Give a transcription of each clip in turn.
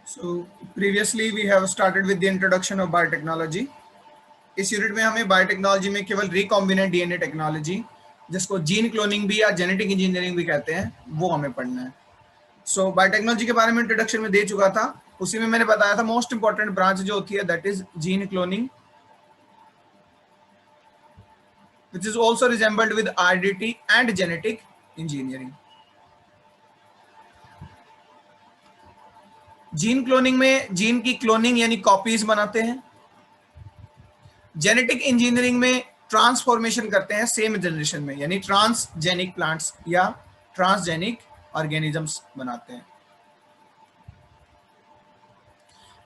So previously we have started with the introduction of biotechnology. इस unit में हमें biotechnology में केवल रिकॉम्बिनेंट डीएनए टेक्नोलॉजी, जिसको जीन क्लोनिंग भी या जेनेटिक इंजीनियरिंग भी कहते हैं, वो हमें पढ़ना है. सो बायोटेक्नोलॉजी के बारे में इंट्रोडक्शन में दे चुका था. उसी में मैंने बताया था मोस्ट इंपॉर्टेंट ब्रांच जो होती है that is gene cloning, which is also resembled with RDT and genetic engineering. Gene cloning में जीन की क्लोनिंग यानी कॉपीज बनाते हैं. जेनेटिक इंजीनियरिंग में ट्रांसफॉर्मेशन करते हैं सेम जनरेशन में, यानी ट्रांसजेनिक प्लांट्स या ट्रांसजेनिक ऑर्गेनिजम्स बनाते हैं.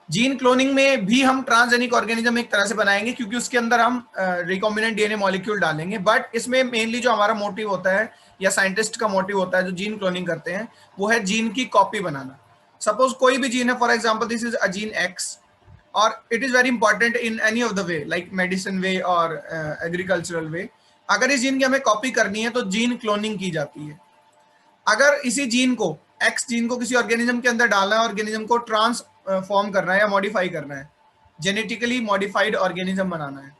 जीन क्लोनिंग में भी हम ट्रांसजेनिक ऑर्गेनिज्म एक तरह से बनाएंगे क्योंकि उसके अंदर हम रिकॉम्बिनेंट डीएनए मॉलिक्यूल डालेंगे, बट इसमें मेनली जो हमारा मोटिव होता है या साइंटिस्ट का मोटिव होता है जो जीन क्लोनिंग करते हैं वो है जीन की कॉपी बनाना. सपोज कोई भी जीन है, for example this is a gene x, or it is very important in any of the way like medicine way or agricultural way. अगर इस जीन की हमें कॉपी करनी है तो जीन क्लोनिंग की जाती है. अगर इसी जीन को एक्स जीन को किसी ऑर्गेनिज्म के अंदर डालना है, ऑर्गेनिज्म को ट्रांसफॉर्म करना है या मॉडिफाई करना है, जेनेटिकली मॉडिफाइड ऑर्गेनिज्म बनाना है,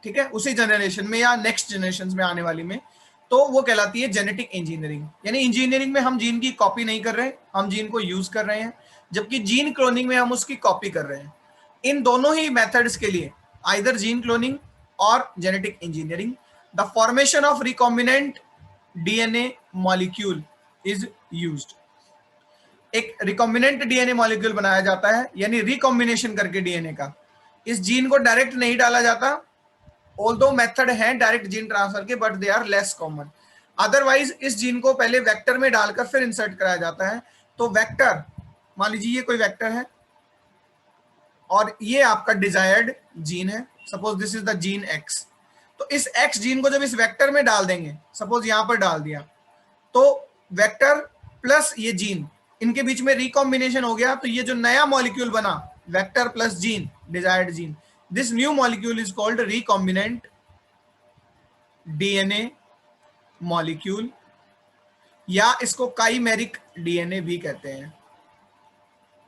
ठीक है, उसी जनरेशन में या नेक्स्ट जनरेशन में आने वाली में, तो वो कहलाती है जेनेटिक इंजीनियरिंग. यानी इंजीनियरिंग में हम जीन की कॉपी नहीं कर रहे, हम जीन को यूज कर रहे हैं, जबकि जीन क्लोनिंग में हम उसकी कॉपी कर रहे हैं. इन दोनों ही मेथड्स के लिए आइदर जीन क्लोनिंग और genetic engineering the formation of recombinant DNA molecule is used. एक रिकॉम्बिनेंट डीएनए मॉलिक्यूल बनाया जाता है, यानी रिकॉम्बिनेशन करके डीएनए का. इस जीन को डायरेक्ट नहीं डाला जाता, ऑल्दो मेथड है डायरेक्ट जीन ट्रांसफर के, but they are less common. Otherwise इस जीन को पहले वेक्टर में डालकर फिर इंसर्ट कराया जाता है. तो वेक्टर, मान लीजिए ये कोई वेक्टर है और ये आपका डिजायर्ड जीन है, suppose this is the gene x. तो इस एक्स जीन को जब इस वेक्टर में डाल देंगे, सपोज यहां पर डाल दिया, तो वेक्टर प्लस ये जीन, इनके बीच में रिकॉम्बिनेशन हो गया. तो ये जो नया मॉलिक्यूल बना, vector plus gene, desired gene, this new molecule is called recombinant DNA molecule, या इसको काइमेरिक डीएनए भी कहते हैं,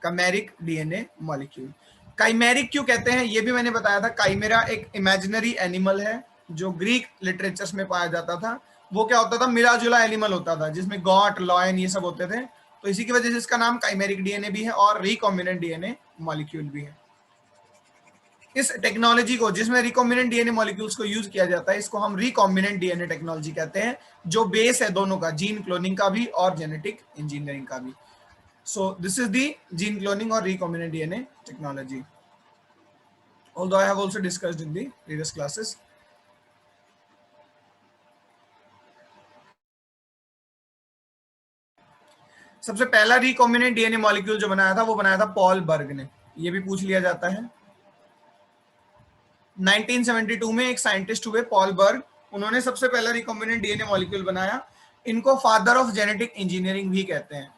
काइमेरिक डीएनए मॉलिक्यूल. काइमेरिक क्यों कहते हैं ये भी मैंने बताया था. काइमेरा एक इमेजिनरी एनिमल है जो ग्रीक लिटरेचर्स में पाया जाता था. वो क्या होता था, मिला जुला एनिमल होता था जिसमें गॉट, लॉयन ये सब होते थे. तो इसी की वजह से इसका नाम काइमेरिक डीएनए भी है और रिकॉम्बिनेंट डीएनए मॉलिक्यूल भी है. इस टेक्नोलॉजी को जिसमें रिकॉम्बिनेंट डीएनए मॉलिक्यूल्स को यूज किया जाता है, इसको हम रिकॉम्बिनेंट डीएनए टेक्नोलॉजी कहते हैं, जो बेस है दोनों का, जीन क्लोनिंग का भी और जेनेटिक इंजीनियरिंग का भी. So this is the gene cloning or recombinant DNA technology. Although I have also discussed in the previous classes. सबसे पहला रिकॉम्बिनेंट डीएनए मॉलिक्यूल जो बनाया था वो बनाया था पॉल बर्ग ने. ये भी पूछ लिया जाता है. 1972 में एक साइंटिस्ट हुए पॉल बर्ग, उन्होंने सबसे पहला रिकॉम्बिनेंट डीएनए मॉलिक्यूल बनाया. इनको फादर ऑफ जेनेटिक इंजीनियरिंग भी कहते हैं.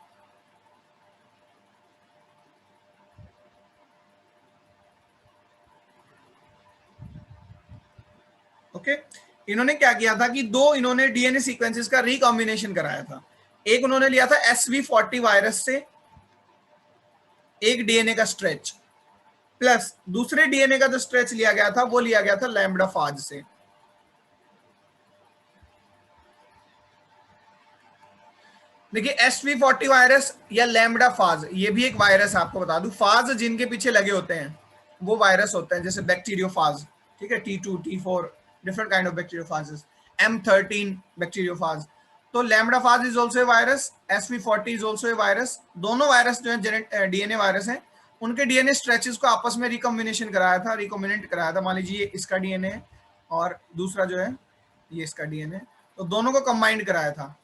ओके, इन्होंने क्या किया था कि दो इन्होंने डीएनए सीक्वेंसेस का रिकॉम्बिनेशन कराया था. एक उन्होंने लिया था SV40 वायरस से एक डीएनए का स्ट्रेच, प्लस दूसरे डीएनए का जो स्ट्रेच लिया गया था वो लिया गया था लैम्ब्डा फाज से. देखिए SV40 वायरस या लैम्ब्डा फाज, ये भी एक वायरस, आपको बता दूं, फाज जिनके पीछे लगे होते हैं वो वायरस होते हैं, जैसे बैक्टीरियोफाज, ठीक है, T2 T4 different kind of bacteriophages, M13 bacteriophage. तो lambda phage is also a virus, SV40 is also a virus. दोनों वायरस जो है डीएनए वायरस हैं, उनके डीएनए स्ट्रेचेस को आपस में रिकॉम्बिनेशन कराया था, रिकॉम्बिनेंट कराया था. मान लीजिए इसका डीएनए है और दूसरा जो है ये इसका डीएनए, तो दोनों को कंबाइंड कराया था.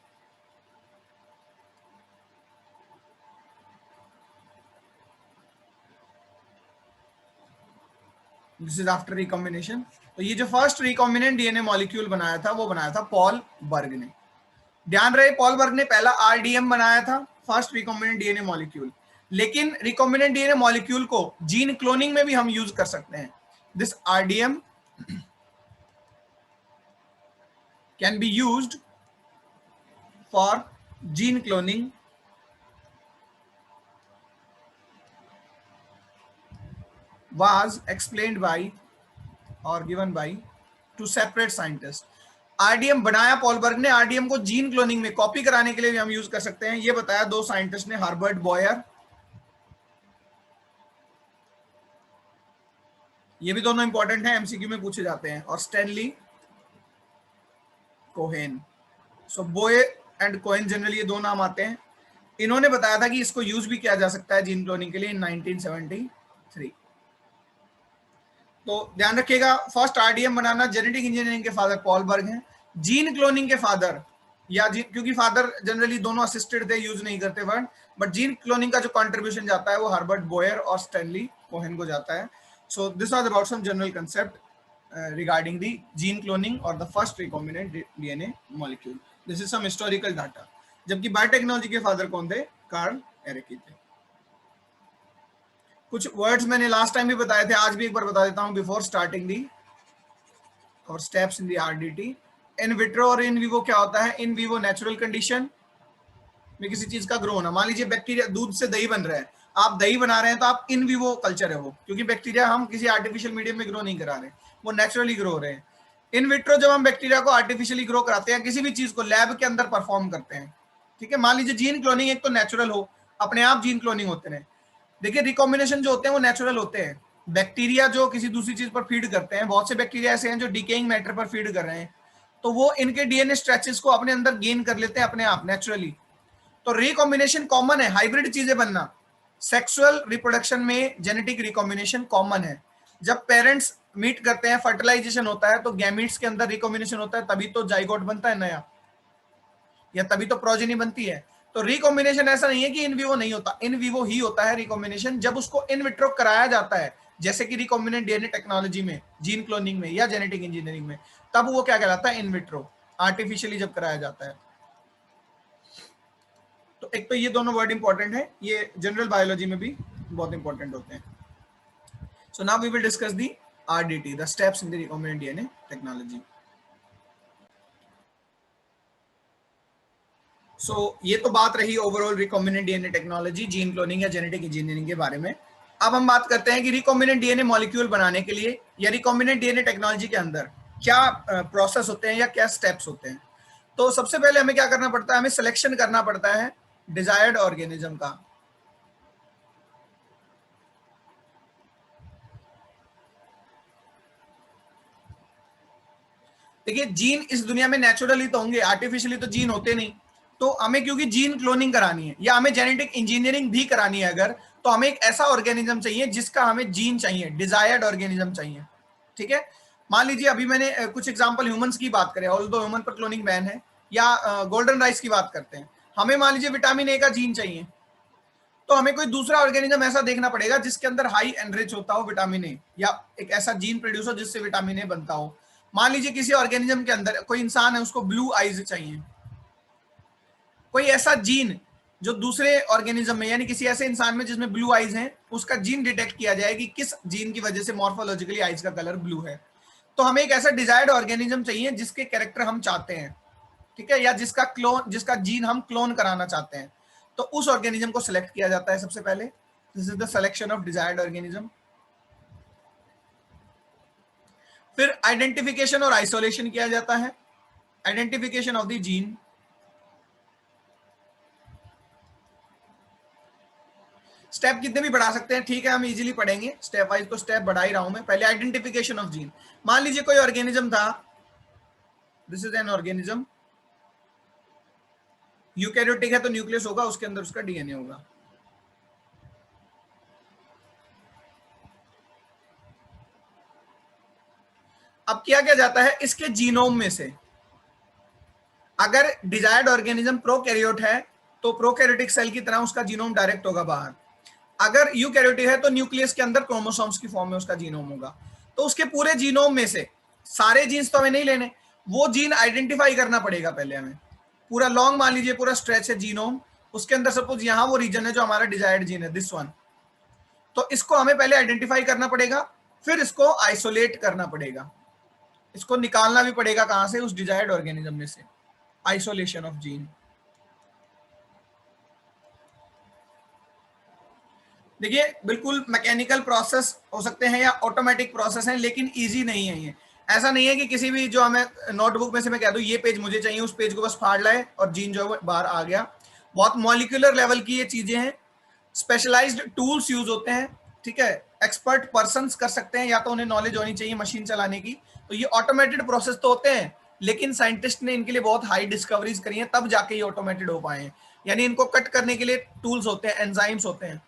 This is after recombination. तो ये जो फर्स्ट रिकॉम्बिनेंट डीएनए मॉलिक्यूल बनाया था वो बनाया था पॉल बर्ग ने. ध्यान रहे पॉल बर्ग ने पहला आरडीएम बनाया था, फर्स्ट रिकॉम्बिनेंट डीएनए मॉलिक्यूल. लेकिन रिकॉम्बिनेंट डीएनए मॉलिक्यूल को जीन क्लोनिंग में भी हम यूज कर सकते हैं. This RDM can be used for gene cloning was explained by or given by two separate scientists. RDM बनाया पॉलबर्ग ने, आरडीएम को जीन क्लोनिंग में कॉपी कराने के लिए भी हम यूज कर सकते हैं, ये बताया दो साइंटिस्ट ने, हार्बर्ट बॉयर, ये भी दोनों इंपॉर्टेंट है, एमसीक्यू में पूछे जाते हैं, और Stanley Cohen. So boy and Cohen generally ये दो नाम आते हैं। इन्होंने बताया था कि इसको यूज भी किया जा सकता है जीन क्लोनिंग के लिए इन 1973। तो ध्यान रखिएगा, फर्स्ट आरडीएम बनाना जेनेटिक इंजीनियरिंग के फादर पॉलबर्ग हैं, जीन क्लोनिंग के फादर या क्योंकि फादर जनरली दोनों असिस्टेड थे, यूज नहीं करते वर्ड, बट जीन क्लोनिंग का जो कंट्रीब्यूशन जाता है वो हार्बर्ट बॉयर और स्टैनली कोहेन को जाता है। So this was about some general concept regarding the gene cloning or the first recombinant DNA molecule. This is some historical data. जबकि बायोटेक्नोलॉजी के फादर कौन थे? कार्ल एरिकी थे। कुछ वर्ड्स मैंने लास्ट टाइम भी बताए थे, आज भी एक बार बता देता हूं बिफोर स्टार्टिंग दी और steps in the RDT. In vitro और इन विवो क्या होता है? इन विवो नेचुरल कंडीशन में किसी चीज का ग्रो होना। मान लीजिए बैक्टीरिया, दूध से दही बन रहा है, आप दही बना रहे हैं तो आप इन विवो कल्चर है वो, क्योंकि बैक्टीरिया हम किसी आर्टिफिशियल मीडियम में ग्रो नहीं करा रहे, वो नेचुरली ग्रो हो रहे हैं। इन विट्रो जब हम बैक्टीरिया को आर्टिफिशियली ग्रो कराते हैं, किसी भी चीज को लैब के अंदर परफॉर्म करते हैं, ठीक है। मान लीजिए जीन क्लोनिंग एक तो नेचुरल हो, अपने आप जीन क्लोनिंग होते हैं। देखिए रिकॉम्बिनेशन जो होते हैं वो नेचुरल होते हैं। बैक्टीरिया जो किसी दूसरी चीज पर फीड करते हैं, बहुत से बैक्टीरिया ऐसे हैं जो डिकेइंग मैटर पर फीड कर रहे हैं, तो वो इनके डीएनए स्ट्रेचेस को अपने अंदर गेन कर लेते हैं अपने आप नेचुरली। तो रिकॉम्बिनेशन कॉमन है, हाइब्रिड चीजें बनना। सेक्सुअल रिप्रोडक्शन में जेनेटिक रिकॉम्बिनेशन कॉमन है। जब पेरेंट्स मीट करते हैं, फर्टिलाइजेशन होता है, तो गैमीट्स के अंदर रिकॉम्बिनेशन होता है, तभी तो जाइगोट बनता है नया, या तभी तो प्रोजेनी बनती है। तो रिकॉम्बिनेशन ऐसा नहीं है कि इन विवो नहीं होता, इन विवो ही होता है रिकॉम्बिनेशन, जब उसको इन विट्रो कराया जाता है, जैसे कि रिकॉम्बिनेंट डीएनए टेक्नोलॉजी में, जीन क्लोनिंग में या जेनेटिक इंजीनियरिंग में, तब वो क्या कहलाता है? इन विट्रो, आर्टिफिशियली जब कराया जाता है। तो एक तो ये दोनों वर्ड इंपॉर्टेंट है, ये जनरल बायोलॉजी में भी बहुत इंपॉर्टेंट होते हैं। So now we will discuss the RDT, the steps in the recombinant DNA technology. So ये तो बात रही overall recombinant DNA technology, gene cloning या जेनेटिक इंजीनियरिंग के बारे में। अब हम बात करते हैं कि रिकॉम्बिनेंट डीएनए मॉलिक्यूल बनाने के लिए या रिकॉम्बिनेंट डीएनए टेक्नोलॉजी के अंदर क्या प्रोसेस होते हैं या क्या स्टेप्स होते हैं। तो सबसे पहले हमें क्या करना पड़ता है? हमें सिलेक्शन करना पड़ता है डिजायर्ड ऑर्गेनिज्म का। देखिए जीन इस दुनिया में नेचुरली तो होंगे, आर्टिफिशियली तो जीन होते नहीं। तो हमें क्योंकि जीन क्लोनिंग करानी है या हमें जेनेटिक इंजीनियरिंग भी करानी है अगर, तो हमें एक ऐसा ऑर्गेनिज्म चाहिए जिसका हमें जीन चाहिए, डिजायर्ड ऑर्गेनिज्म चाहिए, ठीक है। मान लीजिए अभी मैंने कुछ एग्जांपल ह्यूमंस की बात करें, ऑल्दो ह्यूमन पर क्लोनिंग बैन है, या गोल्डन राइस की बात करते हैं, हमें मान लीजिए विटामिन ए का जीन चाहिए, तो हमें कोई दूसरा ऑर्गेनिज्म ऐसा देखना पड़ेगा जिसके अंदर हाई एनरिच होता हो विटामिन ए, या एक ऐसा जीन प्रोड्यूस हो जिससे विटामिन ए बनता हो। मान लीजिए किसी ऑर्गेनिज्म के अंदर कोई इंसान है, उसको ब्लू आईज चाहिए, कोई ऐसा जीन जो दूसरे ऑर्गेनिज्म में यानी किसी ऐसे इंसान में जिसमें ब्लू आईज हैं, उसका जीन डिटेक्ट किया जाए कि किस जीन की वजह से मॉर्फोलॉजिकली आईज का कलर ब्लू है। तो हमें एक ऐसा डिजायर्ड ऑर्गेनिज्म चाहिए जिसके कैरेक्टर हम चाहते हैं, ठीक है, या जिसका जीन हम क्लोन कराना चाहते हैं। तो उस ऑर्गेनिज्म को सिलेक्ट किया जाता है सबसे पहले। This is the selection of desired organism. फिर आइडेंटिफिकेशन और आइसोलेशन किया जाता है, identification of the gene. Step कितने भी बढ़ा सकते हैं, ठीक है, हम इजीली पढ़ेंगे स्टेप वाइज, तो स्टेप बढ़ा ही रहा हूं मैं। पहले आइडेंटिफिकेशन ऑफ जीन। मान लीजिए कोई ऑर्गेनिज्म था, this is an organism, eukaryotic है तो न्यूक्लियस होगा, उसके अंदर उसका डीएनए होगा। अब किया क्या जाता है, इसके जीनोम में से अगर डिजायर्ड ऑर्गेनिज्म प्रोकैरियोट है तो प्रोकैरियोटिक सेल की तरह उसका जीनोम डायरेक्ट होगा बाहर। अगर यूकैरियोटिक है तो न्यूक्लियस के अंदर क्रोमोसोम्स की फॉर्म में उसका जीनोम होगा। तो उसके पूरे जीनोम में से सारे जीन्स तो हमें नहीं लेने, वो जीन आइडेंटिफाई करना पड़ेगा पहले हमें। पूरा लॉन्ग मान लीजिए पूरा स्ट्रेच है जीनोम, उसके अंदर सपोज यहां वो रीजन है जो हमारा डिजायर्ड जीन है, दिस वन। तो इसको हमें पहले आइडेंटिफाई करना पड़ेगा, फिर इसको आइसोलेट करना पड़ेगा, इसको निकालना भी पड़ेगा कहां से, उस डिजायर्ड ऑर्गेनिज्म में से। Isolation of gene. देखिए बिल्कुल मैकेनिकल प्रोसेस हो सकते हैं या ऑटोमेटिक प्रोसेस हैं, लेकिन इजी नहीं है ये। ऐसा नहीं है कि किसी भी जो हमें नोटबुक में से मैं कह दूं ये पेज मुझे चाहिए, उस पेज को बस फाड़ लाए और जीन जो है बाहर आ गया। बहुत मॉलिक्यूलर लेवल की ये चीजें हैं, स्पेशलाइज्ड टूल्स यूज होते हैं, ठीक है। एक्सपर्ट पर्संस कर सकते हैं, या तो उन्हें नॉलेज होनी चाहिए मशीन चलाने की। तो ये ऑटोमेटेड प्रोसेस तो होते हैं, लेकिन साइंटिस्ट ने इनके लिए बहुत हाई डिस्कवरीज करी हैं, तब जाके ये ऑटोमेटेड हो पाए हैं। यानी इनको कट करने के लिए टूल्स होते हैं, एंजाइम्स होते हैं।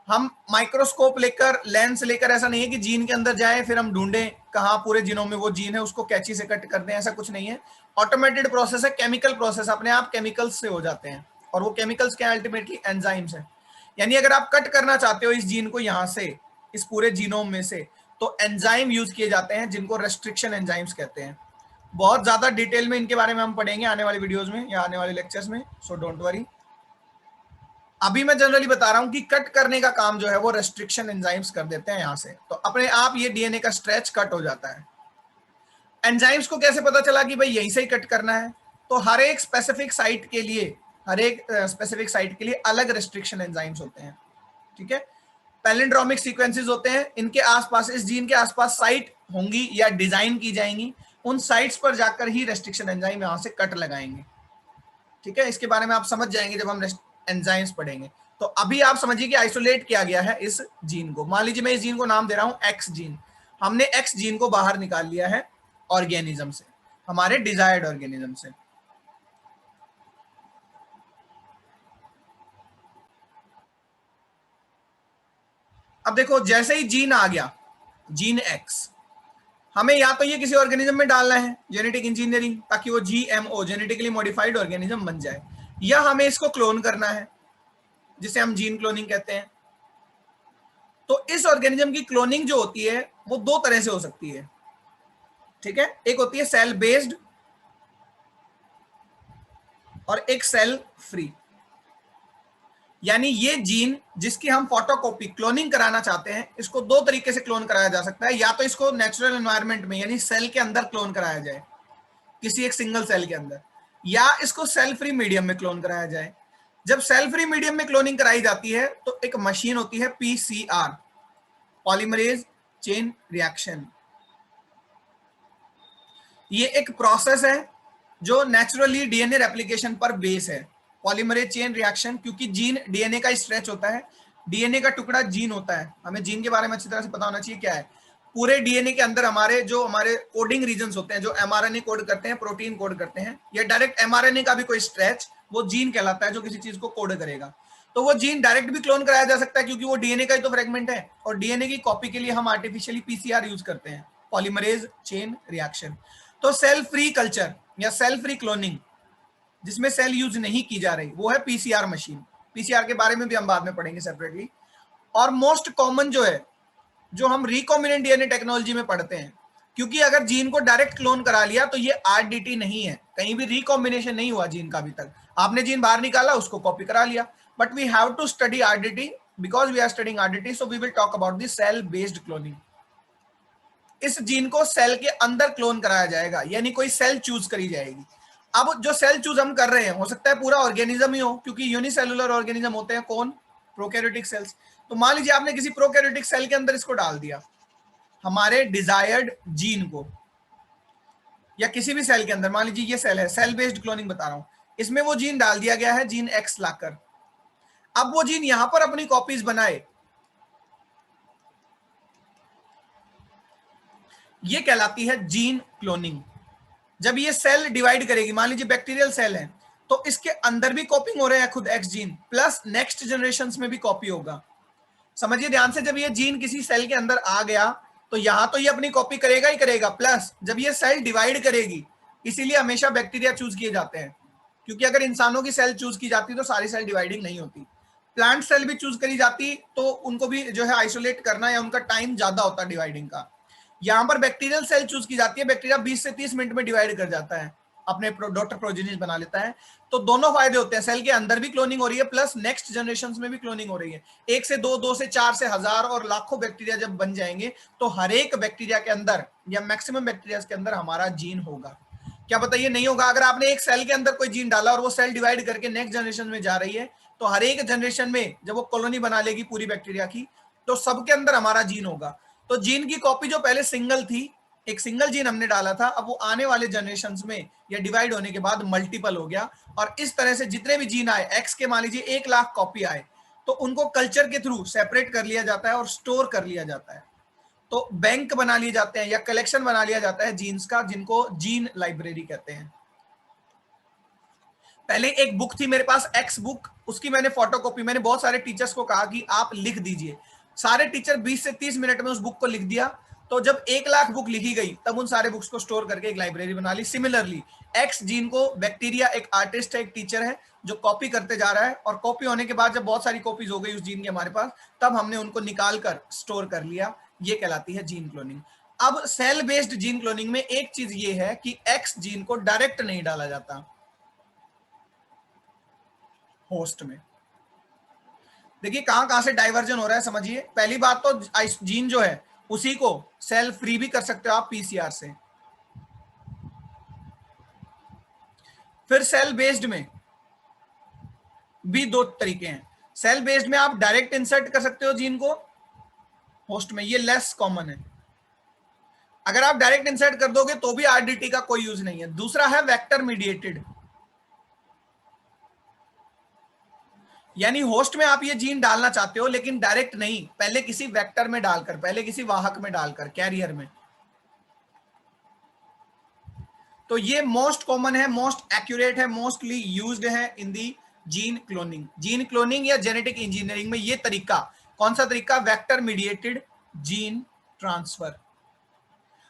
हम माइक्रोस्कोप लेकर, लेंस लेकर, ऐसा नहीं है कि जीन के अंदर जाए फिर हम ढूंढें कहाँ पूरे जीनोम में वो जीन है, उसको कैंची से कट कर दें, ऐसा कुछ नहीं है। ऑटोमेटेड प्रोसेस है, केमिकल प्रोसेस, अपने आप केमिकल्स से हो जाते हैं। और वो केमिकल्स क्या, अल्टीमेटली एंजाइम्स है। यानी अगर आप कट करना चाहते हो इस जीन को यहां से, इस पूरे जीनोम में से, तो एंजाइम यूज किए जाते हैं जिनको रेस्ट्रिक्शन एंजाइम्स कहते हैं। बहुत ज्यादा डिटेल में इनके बारे में हम पढ़ेंगे आने वाले वीडियोस में या आने वाले लेक्चर्स में, सो डोंट वरी। अभी मैं जनरली बता रहा हूं कि कट करने का काम जो है वो रेस्ट्रिक्शन एंजाइम्स कर देते हैं यहां से, तो अपने आप ये डीएनए का स्ट्रेच कट हो जाता है। एंजाइम्स को कैसे पता चला कि भाई यहीं से ही कट करना है? तो हर एक स्पेसिफिक साइट के लिए, हर एक स्पेसिफिक साइट के लिए अलग रेस्ट्रिक्शन एंजाइम्स होते हैं, ठीक है। पैलिंड्रोमिक सीक्वेंसेस होते हैं, इनके आसपास, इस जीन के आसपास साइट होंगी या डिजाइन की जाएंगी, उन साइट्स पर जाकर ही रेस्ट्रिक्शन एंजाइम यहां से कट लगाएंगे, ठीक है। इसके बारे में आप समझ जाएंगे जब हम एंजाइम्स पढ़ेंगे। तो अभी आप समझिए कि आइसोलेट किया गया है इस जीन को। मान लीजिए मैं इस जीन को नाम दे रहा हूं एक्स जीन। हमने एक्स जीन को बाहर निकाल लिया है ऑर्गेनिज्म से, हमारे डिजायर्ड ऑर्गेनिज्म से। अब देखो जैसे ही जीन आ गया, जीन एक्स, हमें या तो ये किसी ऑर्गेनिज्म में डालना है, जेनेटिक इंजीनियरिंग, ताकि वो जीएमओ, जेनेटिकली मॉडिफाइड ऑर्गेनिज्म बन जाए, या हमें इसको क्लोन करना है, जिसे हम जीन क्लोनिंग कहते हैं। तो इस ऑर्गेनिज्म की क्लोनिंग जो होती है वो दो तरह से हो सकती है, ठीक है। एक होती है सेल बेस्ड और एक सेल फ्री। यानी ये जीन जिसकी हम फोटोकॉपी क्लोनिंग कराना चाहते हैं, इसको दो तरीके से क्लोन कराया जा सकता है। या तो इसको नेचुरल एनवायरनमेंट में, यानी सेल के अंदर क्लोन कराया जाए, किसी एक सिंगल सेल के अंदर, या इसको सेल फ्री मीडियम में क्लोन कराया जाए। जब सेल फ्री मीडियम में क्लोनिंग कराई जाती है तो एक मशीन होती है पीसीआर, पॉलीमरेज चेन रिएक्शन। ये एक प्रोसेस है जो नेचुरली डीएनए रेप्लिकेशन पर बेस है। पॉलीमरेज चेन रिएक्शन, क्योंकि जीन डीएनए का स्ट्रेच होता है, डीएनए का टुकड़ा जीन होता है। हमें जीन के बारे में अच्छी तरह से पता होना चाहिए क्या है। पूरे डीएनए के अंदर हमारे कोडिंग रीजन्स होते हैं, जो एमआरएनए कोड करते हैं, प्रोटीन कोड करते हैं, या डायरेक्ट एमआरएनए का भी कोई स्ट्रेच, वो जीन कहलाता है जो किसी चीज को कोड करेगा। तो वो जीन डायरेक्ट भी क्लोन कराया जा सकता है, क्योंकि वो डीएनए का ही तो फ्रेगमेंट है। और डीएनए की कॉपी के लिए हम आर्टिफिशियली पीसीआर यूज करते हैं, पॉलीमरेज चेन रिएक्शन। तो सेल फ्री कल्चर या सेल फ्री क्लोनिंग, जिसमें सेल यूज नहीं की जा रही, वो है पीसीआर मशीन। पीसीआर के बारे में भी हम बाद में पढ़ेंगे सेपरेटली। और मोस्ट कॉमन जो है, जो हम रिकॉम्बिनेंट डीएनए टेक्नोलॉजी में पढ़ते हैं, क्योंकि अगर जीन को डायरेक्ट क्लोन करा लिया तो ये आरडीटी नहीं है, कहीं भी रिकॉम्बिनेशन नहीं हुआ जीन का अभी तक। आपने जीन बाहर निकाला, उसको कॉपी करा लिया, but we have to study RDT, because we are studying RDT, so we will talk about the cell based cloning. इस जीन को सेल के अंदर क्लोन कराया जाएगा, यानी कोई सेल चूज करी जाएगी। अब जो सेल चूज हम कर रहे हैं, हो सकता है पूरा ऑर्गेनिज्म ही हो, क्योंकि यूनिसेलुलर ऑर्गेनिज्म होते हैं कौन, प्रोकैरियोटिक सेल्स। तो मान लीजिए आपने किसी प्रोकैरियोटिक सेल के अंदर इसको डाल दिया, हमारे डिजायर्ड जीन को, या किसी भी सेल के अंदर, मान लीजिए ये सेल है, सेल बेस्ड क्लोनिंग बता रहा हूं, इसमें वो जीन डाल दिया गया है, जीन एक्स लाकर। अब वो जीन यहां पर अपनी कॉपीज बनाए, ये कहलाती है जीन क्लोनिंग। जब ये सेल डिवाइड करेगी, मान लीजिए बैक्टीरियल सेल है, तो इसके अंदर भी कॉपिंग हो रहे हैं खुद x gene, plus next generation में भी कॉपी होगा। समझिए ध्यान से, जब ये जीन किसी सेल के अंदर आ गया तो यहां तो ये अपनी कॉपी करेगा ही करेगा, प्लस जब ये सेल डिवाइड करेगी, इसीलिए हमेशा बैक्टीरिया चूज किए जाते हैं, क्योंकि अगर इंसानों की सेल चूज की जाती तो सारी सेल डिवाइडिंग नहीं होती। प्लांट सेल भी चूज करी जाती तो उनको भी जो है आइसोलेट करना या उनका टाइम ज्यादा होता डिवाइडिंग का। यहां पर बैक्टीरियल सेल चूज की जाती है, बैक्टीरिया 20 से 30 मिनट में डिवाइड कर जाता है, अपने डॉटर प्रोजेनिस बना लेता है। तो दोनों फायदे होते हैं, सेल के अंदर भी क्लोनिंग हो रही है, प्लस नेक्स्ट जनरेशन में भी क्लोनिंग हो रही है। एक से दो, दो से चार से हजार और लाखों बैक्टीरिया जब बन जाएंगे, तो हर एक बैक्टीरिया के अंदर या मैक्सिमम बैक्टीरिया के अंदर हमारा जीन होगा। क्या बताइए नहीं होगा? अगर आपने एक सेल के अंदर कोई जीन डाला और वो सेल डिवाइड करके नेक्स्ट जनरेशन में जा रही है, तो हर एक जनरेशन में जब वो कॉलोनी बना लेगी पूरी बैक्टीरिया की, तो सबके अंदर हमारा जीन होगा। तो जीन की कॉपी जो पहले सिंगल थी, एक सिंगल जीन हमने डाला था, अब वो आने वाले जनरेशन में या डिवाइड होने के बाद मल्टीपल हो गया, और इस तरह से जितने भी जीन आए, एक्स के मान लीजिए 1 लाख कॉपी आए, तो उनको कल्चर के थ्रू सेपरेट कर लिया जाता है और स्टोर कर लिया जाता है। तो बैंक बना लिए जाते हैं या कलेक्शन बना लिया जाता है जीन्स का, जिनको जीन लाइब्रेरी कहते हैं। पहले एक बुक थी मेरे पास, एक्स बुक, उसकी मैंने फोटोकॉपी, मैंने बहुत सारे टीचर्स को कहा कि आप लिख दीजिए, सारे टीचर 20 से 30 मिनट में उस बुक को लिख दिया। तो जब 1 लाख बुक लिखी गई, तब उन सारे बुक्स को स्टोर करके एक लाइब्रेरी बना ली। सिमिलरली एक्स जीन को बैक्टीरिया एक आर्टिस्ट है, एक टीचर है जो कॉपी करते जा रहा है, और कॉपी होने के बाद जब बहुत सारी कॉपीज हो गई उस जीन की हमारे पास, तब हमने उनको निकाल कर स्टोर कर लिया। ये कहलाती है जीन क्लोनिंग। अब सेल बेस्ड जीन क्लोनिंग में एक चीज ये है कि एक्स जीन को डायरेक्ट नहीं डाला जाता होस्ट में। देखिए कहां कहां से डाइवर्जन हो रहा है, समझिए। पहली बात तो जीन जो है उसी को सेल फ्री भी कर सकते हो आप पीसीआर से। फिर सेल बेस्ड में भी दो तरीके हैं। सेल बेस्ड में आप डायरेक्ट इंसर्ट कर सकते हो जीन को होस्ट में, ये लेस कॉमन है। अगर आप डायरेक्ट इंसर्ट कर दोगे तो भी आरडीटी का कोई यूज नहीं है। दूसरा है वेक्टर मीडिएटेड, यानी होस्ट में आप ये जीन डालना चाहते हो लेकिन डायरेक्ट नहीं, पहले किसी वेक्टर में डालकर, पहले किसी वाहक में डालकर, कैरियर में। तो ये मोस्ट कॉमन है, मोस्ट एक्यूरेट है, मोस्टली यूज्ड है इन दी जीन क्लोनिंग। जीन क्लोनिंग या जेनेटिक इंजीनियरिंग में ये तरीका, कौन सा तरीका? Vector mediated gene transfer.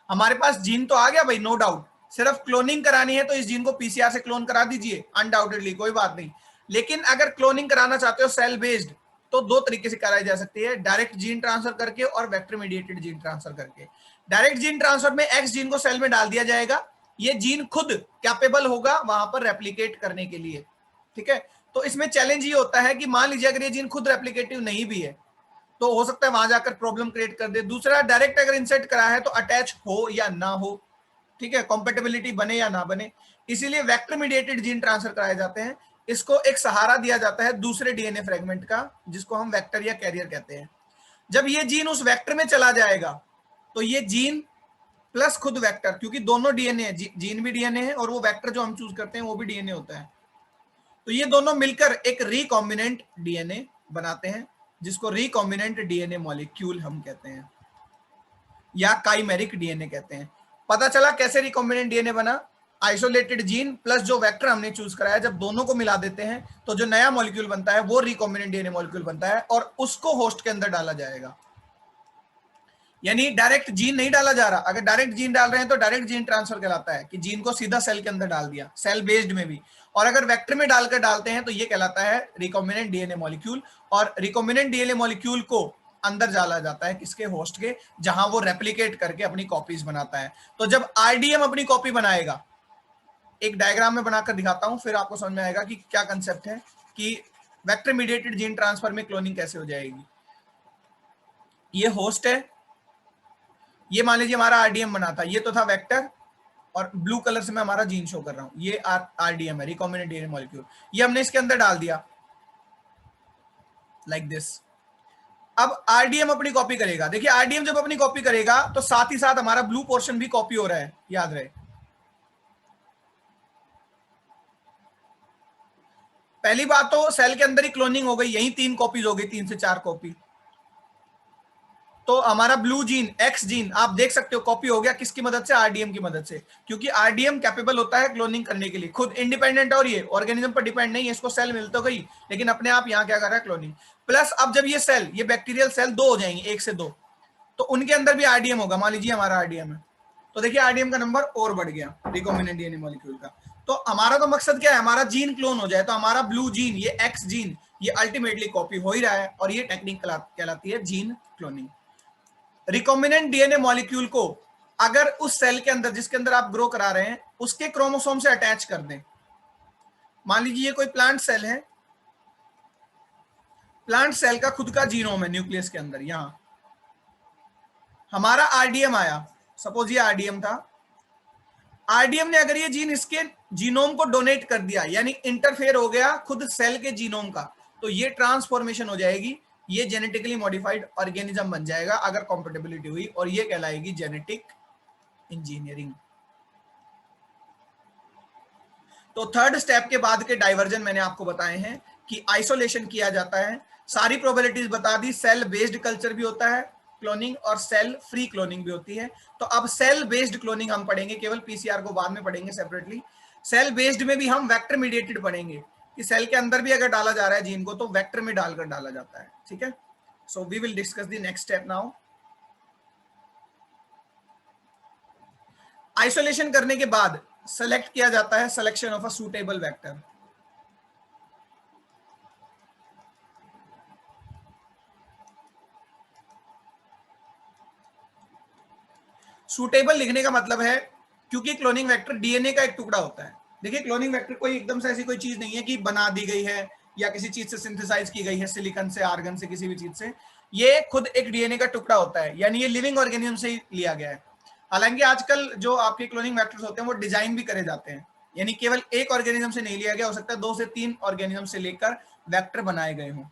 हमारे पास जीन तो आ गया भाई, नो डाउट, सिर्फ क्लोनिंग करानी है तो इस जीन को पीसीआर से क्लोन करा दीजिए, अनडाउटेडली, कोई बात नहीं। लेकिन अगर क्लोनिंग कराना चाहते हो सेल बेस्ड, तो दो तरीके से कराई जा सकती है, डायरेक्ट जीन ट्रांसफर करके और वेक्टर मीडिएटेड जीन ट्रांसफर करके। डायरेक्ट जीन ट्रांसफर में एक्स जीन को सेल में डाल दिया जाएगा, ये जीन खुद कैपेबल होगा वहां पर रेप्लिकेट करने के लिए, ठीक है। तो इसमें चैलेंज ये होता है कि मान लीजिए अगर ये जीन खुद रेप्लिकेटिव नहीं भी है, तो हो सकता है वहां जाकर प्रॉब्लम क्रिएट कर दे। दूसरा, डायरेक्ट अगर इंसर्ट करा है तो अटैच हो या ना हो, ठीक है, कॉम्पेटेबिलिटी बने या ना बने, इसीलिए वेक्टर मीडिएटेड जीन ट्रांसफर कराए जाते हैं। इसको एक सहारा दिया जाता है दूसरे डीएनए फ्रेगमेंट का, जिसको हम वेक्टर या कैरियर कहते हैं। जब ये जीन उस वेक्टर में चला जाएगा, तो ये जीन प्लस खुद वेक्टर, क्योंकि दोनों डीएनए है, जीन भी डीएनए है और वो वेक्टर जो हम चूज करते हैं वो भी डीएनए होता है, तो ये दोनों मिलकर एक रिकॉम्बिनेंट डीएनए बनाते हैं, जिसको रिकॉम्बिनेंट डीएनए मॉलिक्यूल हम कहते हैं या काइमेरिक डीएनए कहते हैं। पता चला कैसे रिकॉम्बिनेंट डीएनए बना? आइसोलेटेड जीन प्लस जो वेक्टर हमने चूज कराया, जब दोनों को मिला देते हैं तो जो नया मॉलिक्यूल बनता है वो रिकॉम्बिनेंट डीएनए मॉलिक्यूल बनता है, और उसको होस्ट के अंदर डाला जाएगा। यानी डायरेक्ट जीन नहीं डाला जा रहा। अगर डायरेक्ट जीन डाल रहे हैं तो डायरेक्ट जीन ट्रांसफर कहलाता है कि जीन को सीधा सेल के अंदर डाल दिया, सेल बेस्ड में भी। और अगर वेक्टर में डालकर डालते हैं तो ये कहलाता है रिकॉम्बिनेंट डीएनए मॉलिक्यूल, और रिकॉम्बिनेंट डीएनए मॉलिक्यूल को अंदर डाला जाता है किसके? होस्ट के, जहां वो रेप्लिकेट करके अपनी कॉपीज बनाता है। तो जब आरडीएम अपनी कॉपी बनाएगा, एक डायग्राम में बनाकर दिखाता हूं, फिर आपको समझ में आएगा कि क्या कंसेप्ट है कि वेक्टर मीडिएटेड जीन ट्रांसफर में क्लोनिंग कैसे हो जाएगी। ये होस्ट है, ये मान लीजिए हमारा आरडीएम बना था, ये तो था वेक्टर, और ब्लू कलर से मैं हमारा जीन शो कर रहा हूं, ये आरडीएम है, रिकॉम्बिनेंट डीएनए मॉलिक्यूल। ये हमने इसके अंदर डाल दिया लाइक दिस। अब आरडीएम अपनी कॉपी करेगा। देखिए आरडीएम जब अपनी कॉपी करेगा तो साथ ही साथ हमारा ब्लू पोर्शन भी कॉपी हो रहा है, याद रहे। पहली बात तो सेल के अंदर ही क्लोनिंग हो गई, यही 3 कॉपीज हो गई, 3 से 4 कॉपी। तो हमारा ब्लू जीन, एक्स जीन, आप देख सकते हो कॉपी हो गया, किसकी मदद से? आरडीएम की मदद से, क्योंकि आरडीएम कैपेबल होता है क्लोनिंग करने के लिए, खुद इंडिपेंडेंट, और ये ऑर्गेनिज्म पर डिपेंड नहीं है, इसको सेल मिल तो गई लेकिन अपने आप यहाँ क्या कर रहा है? क्लोनिंग। प्लस अब जब ये सेल, ये बैक्टीरियल सेल 2 हो जाएंगे, 1 से 2, तो उनके अंदर भी आरडीएम होगा। मान लीजिए हमारा आरडीएम है, तो देखिए आरडीएम का नंबर और बढ़ गया रिकॉम्बिनेंट डीएनए मॉलिक्यूल का। तो हमारा तो मकसद क्या है? हमारा जीन क्लोन हो जाए। तो हमारा ब्लू जीन, ये एक्स जीन, ये अल्टीमेटली कॉपी हो ही रहा है, और ये टेक्निक कहलाती है gene cloning. Recombinant DNA molecule को अगर उस सेल के अंदर जिसके अंदर आप ग्रो करा रहे हैं उसके क्रोमोसोम से अटैच कर दें। मान लीजिए ये कोई प्लांट सेल है, प्लांट सेल का खुद का जीनोम है न्यूक्लियस के अंदर, यहां हमारा आरडीएम आया, सपोज ये आरडीएम था, आरडीएम ने अगर ये जीन इसके जीनोम को डोनेट कर दिया, यानी इंटरफेयर हो गया खुद सेल के जीनोम का, तो ये ट्रांसफॉर्मेशन हो जाएगी, ये जेनेटिकली मॉडिफाइड ऑर्गेनिज्म बन जाएगा अगर कॉम्पेटेबिलिटी हुई, और ये कहलाएगी जेनेटिक इंजीनियरिंग। तो थर्ड स्टेप के बाद के डाइवर्जन मैंने आपको बताए हैं कि आइसोलेशन किया जाता है, सारी प्रोबेबिलिटीज बता दी, सेल बेस्ड कल्चर भी होता है क्लोनिंग, और सेल फ्री क्लोनिंग भी होती है। तो अब सेल बेस्ड क्लोनिंग हम पढ़ेंगे, केवल पीसीआर को बाद में पढ़ेंगे सेपरेटली। सेल बेस्ड में भी हम वेक्टर मीडिएटेड पढ़ेंगे कि सेल के अंदर भी अगर डाला जा रहा है जीन को तो वेक्टर में डालकर डाला जाता है, ठीक है। So we will discuss the next step now. Isolation करने के बाद सेलेक्ट किया जाता है, selection of a suitable vector. Suitable लिखने का मतलब है क्योंकि क्लोनिंग वेक्टर डीएनए का एक टुकड़ा होता है। देखिए क्लोनिंग वेक्टर कोई एकदम से ऐसी कोई चीज नहीं है कि बना दी गई है या किसी चीज से सिंथेसाइज की गई है, सिलिकॉन से, आर्गन से, किसी भी चीज से। ये खुद एक डीएनए का टुकड़ा होता है, यानी ये लिविंग ऑर्गेनिज्म से ही लिया गया है। हालांकि आजकल जो आपके क्लोनिंग वेक्टर्स होते हैं वो डिजाइन भी करे जाते हैं, यानी केवल एक ऑर्गेनिज्म से नहीं लिया गया, हो सकता है 2 से 3 ऑर्गेनिज्म से लेकर वेक्टर बनाए गए हों।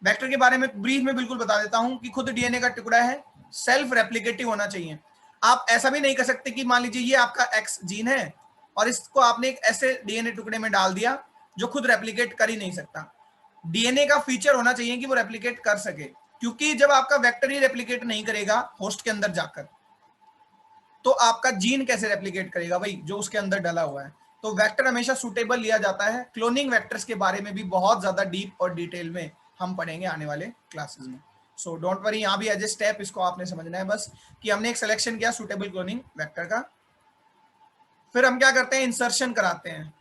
वेक्टर के बारे में ब्रीफ में बिल्कुल बता देता हूं कि खुद डीएनए का टुकड़ा है, सेल्फ रेप्लिकेटिव होना चाहिए। आप ऐसा भी नहीं कर सकते कि मान लीजिए ये आपका एक्स जीन है और इसको आपने एक ऐसे डीएनए टुकड़े में डाल दिया जो खुद रेप्लिकेट कर ही नहीं सकता। डीएनए का फीचर होना चाहिए कि वो रेप्लिकेट कर सके, क्योंकि जब आपका वेक्टर ही रेप्लिकेट नहीं करेगा होस्ट के अंदर जाकर, तो आपका जीन कैसे रेप्लिकेट करेगा भाई, जो उसके अंदर डला हुआ है। तो वेक्टर हमेशा सूटेबल लिया जाता है। क्लोनिंग वेक्टर्स के बारे में भी बहुत ज्यादा डीप और डिटेल में हम पढ़ेंगे आने वाले क्लासेस में। सो डोंट वरी, यहां भी एज ए स्टेप इसको आपने समझना है बस कि हमने एक सिलेक्शन किया सूटेबल क्लोनिंग वेक्टर का। फिर हम क्या करते हैं, इंसर्शन कराते हैं।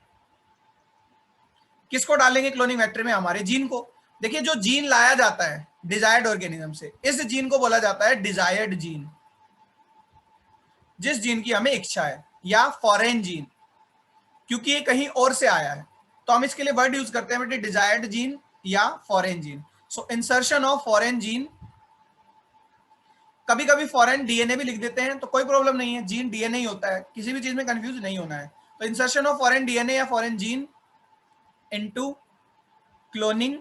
किसको डालेंगे क्लोनिंग वेक्टर में, हमारे जीन को। देखिए जो जीन लाया जाता है डिजायर्ड ऑर्गेनिज्म से, इस जीन को बोला जाता है डिजायर्ड जीन, जिस जीन की हमें इच्छा है, या फॉरेन जीन क्योंकि ये कहीं और से आया है, तो हम इसके लिए वर्ड यूज करते हैं बेटे डिजायर्ड जीन या foreign gene. So insertion of foreign gene, कभी कभी फॉरेन डीएनए भी लिख देते हैं तो कोई प्रॉब्लम नहीं है, जीन डीएनए ही होता है, किसी भी चीज में कंफ्यूज नहीं होना है। तो इंसर्शन ऑफ फॉरेन डीएनए या foreign gene into cloning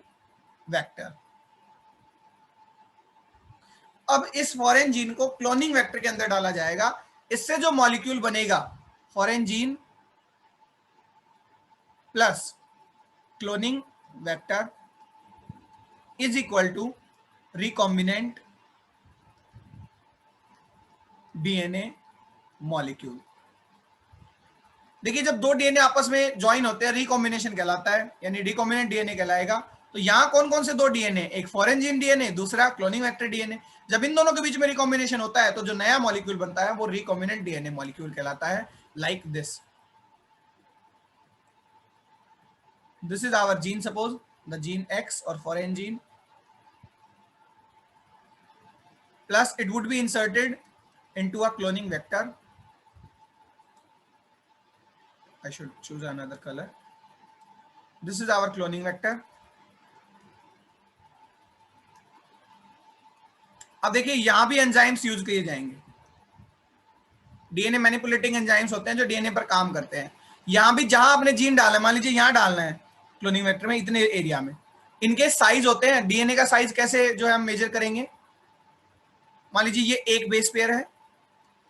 vector. अब इस फॉरेन जीन को क्लोनिंग वेक्टर के अंदर डाला जाएगा, इससे जो मॉलिक्यूल बनेगा foreign gene plus cloning vector is equal to recombinant DNA molecule. देखिए जब दो डीएनए आपस में ज्वाइन होते हैं रिकॉम्बिनेशन कहलाता है, यानी रिकॉम्बिनेंट डीएनए कहलाएगा। तो यहां कौन कौन से दो डीएनए, एक फॉरेन जीन डीएनए, दूसरा क्लोनिंग वेक्टर डीएनए। जब इन दोनों के बीच में रिकॉम्बिनेशन होता है तो जो नया मॉलिक्यूल बनता है वो रिकॉम्बिनेंट डीएनए मॉलिक्यूल कहलाता है, like this. This is our gene, suppose the gene X और foreign gene, plus it would be inserted into a cloning vector. I should choose another color. This is our cloning vector. अब देखिए यहां भी enzymes use किए जाएंगे, DNA manipulating enzymes होते हैं जो डीएनए पर काम करते हैं। यहां भी जहां आपने जीन डाला है, मान लीजिए यहां डालना है क्लोनिंग वेक्टर में, इतने एरिया में, इनके साइज होते हैं। डीएनए का साइज कैसे जो है हम मेजर करेंगे, मान लीजिए ये एक बेस पेयर है,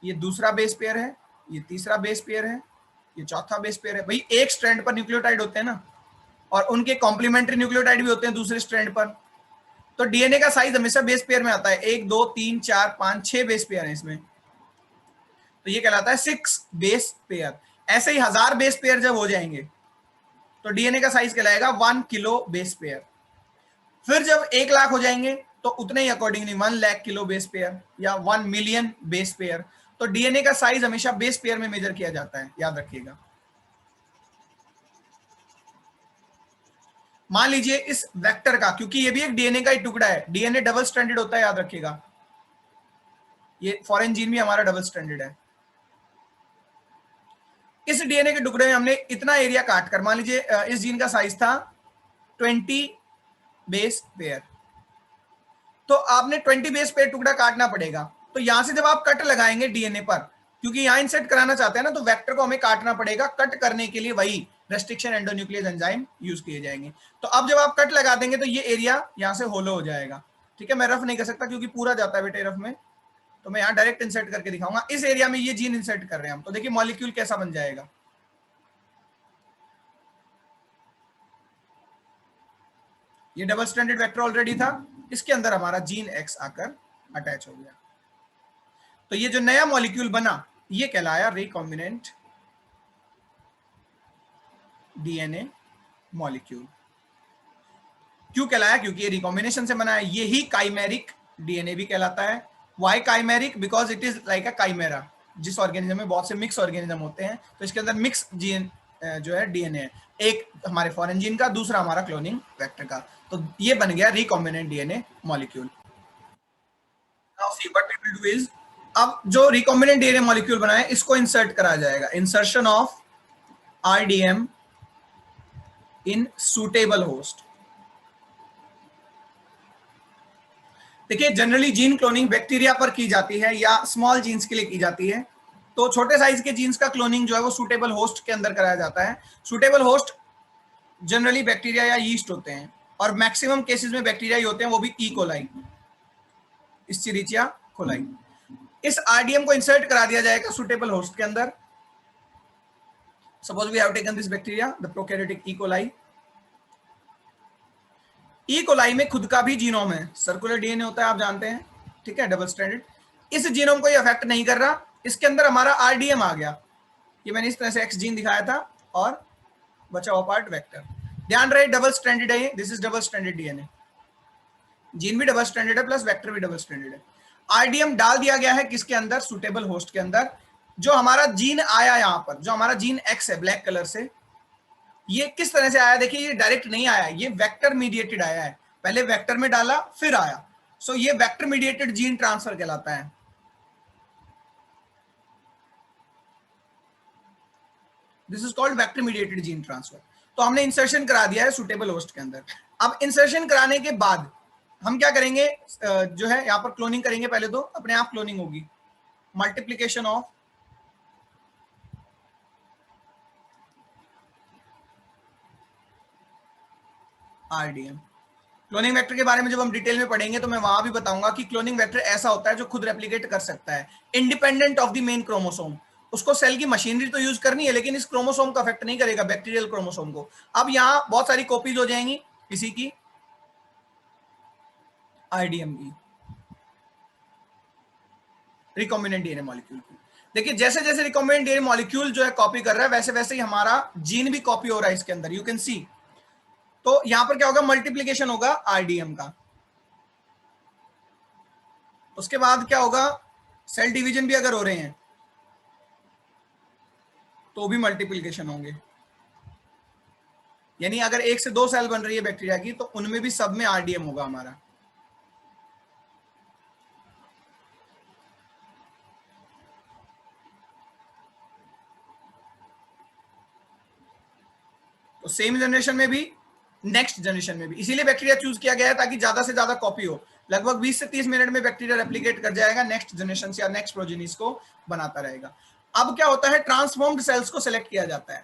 ये दूसरा बेस पेयर है, ये तीसरा बेस पेयर है, ये चौथा बेस पेयर है। भाई एक स्ट्रैंड पर न्यूक्लियोटाइड होते हैं ना, और उनके कॉम्प्लीमेंट्री न्यूक्लियोटाइड भी होते हैं दूसरे स्ट्रैंड पर। तो डीएनए का साइज हमेशा बेस पेयर में आता है, 1 2 3 4 5 6 बेस पेयर है इसमें, तो ये कहलाता है 6 बेस पेयर। ऐसे ही 1000 बेस पेयर जब हो जाएंगे तो डीएनए का साइज कहलाएगा 1 किलो बेस पेयर। फिर जब 1 लाख हो जाएंगे तो उतने ही accordingly 1 lakh kilo base pair या 1 मिलियन बेस पेयर। तो डीएनए का साइज हमेशा बेस पेयर में मेजर किया जाता है, याद रखिएगा। मान लीजिए इस वेक्टर का, क्योंकि ये भी एक डीएनए का ही टुकड़ा है, डीएनए डबल स्ट्रैंडेड होता है, याद रखिएगा। ये फॉरेन जीन भी हमारा डबल स्ट्रैंडेड है। इस डीएनए के टुकड़े में हमने इतना एरिया काट कर, मान लीजिए इस जीन का साइज था 20 बेस पेयर, तो आपने 20 बेस पेयर टुकड़ा काटना पड़ेगा। तो यहां से जब आप कट लगाएंगे डीएनए पर, क्योंकि यहां इंसर्ट कराना चाहते हैं ना, तो वेक्टर को हमें काटना पड़ेगा। कट करने के लिए वही रेस्ट्रिक्शन एंडोन्यूक्लियस एंजाइम यूज किए जाएंगे। तो अब जब आप कट लगा देंगे तो ये एरिया यहां से होलो हो जाएगा। ठीक है, मैं रफ नहीं कर सकता क्योंकि पूरा जाता है बेटे रफ में, तो मैं यहाँ डायरेक्ट इंसर्ट करके दिखाऊंगा। इस एरिया में ये जीन इंसर्ट कर रहे हैं हम, तो देखिए मॉलिक्यूल कैसा बन जाएगा। ये डबल स्ट्रैंडेड वेक्टर ऑलरेडी था, इसके अंदर हमारा जीन एक्स आकर अटैच हो गया। तो ये जो नया मॉलिक्यूल बना ये कहलाया रिकॉम्बिनेंट डीएनए मॉलिक्यूल। क्यों कहलाया? क्योंकि ये रिकॉम्बिनेशन से बना है। यही काइमेरिक डीएनए भी कहलाता है। Why chimeric? Because it is like a chimera. जिस ऑर्गेनिज्म में बहुत से मिक्स ऑर्गेनिज्म होते हैं तो इसके अंदर मिक्स जीन जो है डीएनए है, एक हमारे फॉरेन जीन का, दूसरा हमारा क्लोनिंग वेक्टर का। तो ये बन गया recombinant DNA molecule. Now see what we will do is, अब जो रिकॉम्बिनेंट डीएनए मॉलिक्यूल बना है इसको इंसर्ट करा जाएगा। Insertion of RDM in suitable host. देखिए जनरली जीन क्लोनिंग बैक्टीरिया पर की जाती है या स्मॉल जीन्स के लिए की जाती है। तो छोटे साइज के जीन्स का क्लोनिंग जो है वो सूटेबल होस्ट के अंदर कराया जाता है। सूटेबल होस्ट जनरली बैक्टीरिया या यीस्ट होते हैं, और मैक्सिमम केसेस में बैक्टीरिया ही होते हैं, वो भी ई कोलाई, इस्चेरिचिया कोलाई। इस आरडीएम को इंसर्ट करा दिया जाएगा सूटेबल होस्ट के अंदर। Suppose we have taken this bacteria the prokaryotic E coli. E coli में खुद का भी जीनोम है, सर्कुलर डीएनए होता है आप जानते हैं, ठीक है, डबल स्ट्रैंडेड। इस जीनोम को ये अफेक्ट नहीं कर रहा, इसके अंदर हमारा आरडीएम आ गया। ये मैंने इस तरह से एक्स जीन दिखाया था और बचा हुआ पार्ट वेक्टर। ध्यान रहे डबल स्ट्रैंडेड है, this is double stranded DNA. Gene भी डबल स्ट्रैंडेड है प्लस वेक्टर भी डबल स्ट्रैंडेड है। आरडीएम डाल दिया गया है किसके अंदर? सुटेबल होस्ट के अंदर। जो हमारा जीन आया यहां पर, जो हमारा जीन एक्स है ब्लैक कलर से, ये किस तरह से आया? देखिए ये डायरेक्ट नहीं आया, ये वेक्टर मीडिएटेड आया है। पहले वेक्टर में डाला फिर आया। सो ये वेक्टर मीडिएटेड जीन ट्रांसफर कहलाता है। This is called vector mediated gene transfer. तो हमने इंसर्शन करा दिया है सुटेबल होस्ट के अंदर। अब इंसर्शन कराने के बाद हम क्या करेंगे? जो है यहां पर क्लोनिंग करेंगे। पहले तो अपने आप क्लोनिंग होगी, multiplication of RDM. Cloning vector के बारे में जब हम डिटेल में पढ़ेंगे तो मैं वहां भी बताऊंगा कि क्लोनिंग वेक्टर ऐसा होता है जो खुद रेप्लिकेट कर सकता है independent of the main chromosome. उसको सेल की मशीनरी तो यूज करनी है लेकिन इस क्रोमोसोम को अफेक्ट नहीं करेगा, बैक्टीरियल क्रोमोसोम को। अब यहाँ बहुत सारी कॉपीज हो जाएंगी किसी की, आरडीएम की, रिकॉम्बिनेंट डीएनए मॉलिक्यूल की। देखिए जैसे जैसे रिकॉम्बिनेंट डीएनए मॉलिक्यूल जो है कॉपी कर रहा है वैसे वैसे ही हमारा जीन भी कॉपी हो रहा है इसके अंदर, यू कैन सी। तो यहां पर क्या होगा? मल्टीप्लीकेशन होगा आरडीएम का। उसके बाद क्या होगा? सेल डिवीजन भी अगर हो रहे हैं तो भी मल्टीप्लीकेशन होंगे। यानी अगर 1 से 2 सेल बन रही है बैक्टीरिया की तो उनमें भी सब में आरडीएम होगा हमारा। तो सेम जनरेशन में भी, नेक्स्ट जनरेशन में भी। इसीलिए बैक्टीरिया चूज किया गया है ताकि ज्यादा से ज्यादा कॉपी हो। लगभग 20 से 30 मिनट में बैक्टीरिया रेप्लिकेट कर जाएगा, नेक्स्ट जनरेशन से या नेक्स्ट प्रोजेनिस को बनाता रहेगा। अब क्या होता है? ट्रांसफॉर्म्ड सेल्स को सिलेक्ट किया जाता है।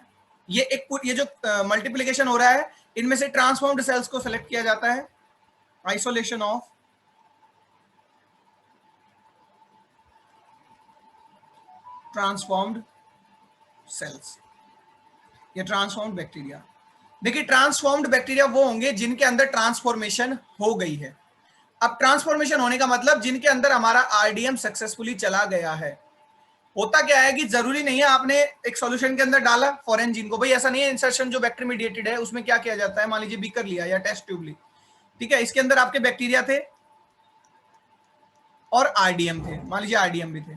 ये जो मल्टीप्लीकेशन हो रहा है इनमें से ट्रांसफॉर्म्ड सेल्स को सिलेक्ट किया जाता है। आइसोलेशन ऑफ ट्रांसफॉर्म्ड सेल्स, ये ट्रांसफॉर्म्ड बैक्टीरिया। देखिए ट्रांसफॉर्म्ड बैक्टीरिया वो होंगे जिनके अंदर ट्रांसफॉर्मेशन हो गई है। अब ट्रांसफॉर्मेशन होने का मतलब जिनके अंदर हमारा आरडीएम सक्सेसफुली चला गया है। होता क्या है कि जरूरी नहीं है आपने एक सॉल्यूशन के अंदर डाला फॉरेन जीन को, भाई ऐसा नहीं है। इंसर्शन जो वेक्टर मीडिएटेड है उसमें क्या किया जाता है? मान लीजिए बीकर लिया या टेस्ट ट्यूब ली, ठीक है, इसके अंदर आपके बैक्टीरिया थे और आरडीएम थे, मान लीजिए आरडीएम भी थे।